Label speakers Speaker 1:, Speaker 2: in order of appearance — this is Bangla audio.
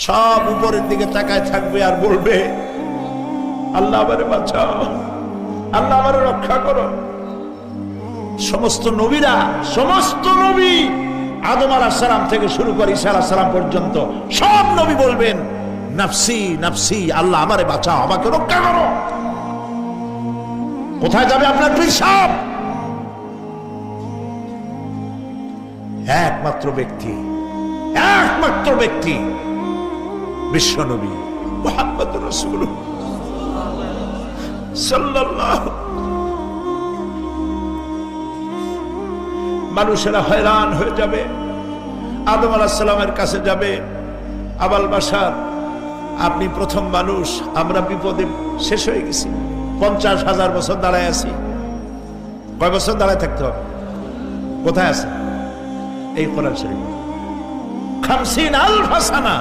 Speaker 1: সব উপরের দিকে তাকায় থাকবে আর বলবে, আল্লাহ আমারে বাঁচাও, আল্লাহ আমারে রক্ষা করো। সমস্ত নবীরা, সমস্ত নবী আদম আলাইহিস সালাম থেকে শুরু করে ঈসা আলাইহিস সালাম পর্যন্ত সব নবী বলবেন, নাফসি নাফসি, আল্লাহ আমারে বাঁচাও, আমাকে রক্ষা করো। কোথায় যাবে আপনার পীর সাহেব? একমাত্র ব্যক্তি বিশ্বনবী মুহাম্মদুর রাসূলুল্লাহ সাল্লাল্লাহু। মানুষেরা হয়রান হয়ে যাবে, আদম আলাইহিস সালামের কাছে যাবে, আবাল বাশার আপনি প্রথম মানুষ, আমরা বিপদে শেষ হয়ে গেছি, 50,000 বছর দাঁড়ায় আছি। কয় বছর দাঁড়ায় থাকতে হবে? কোথায় আছে এই কোরআন শরীফ? 50,000 সানা।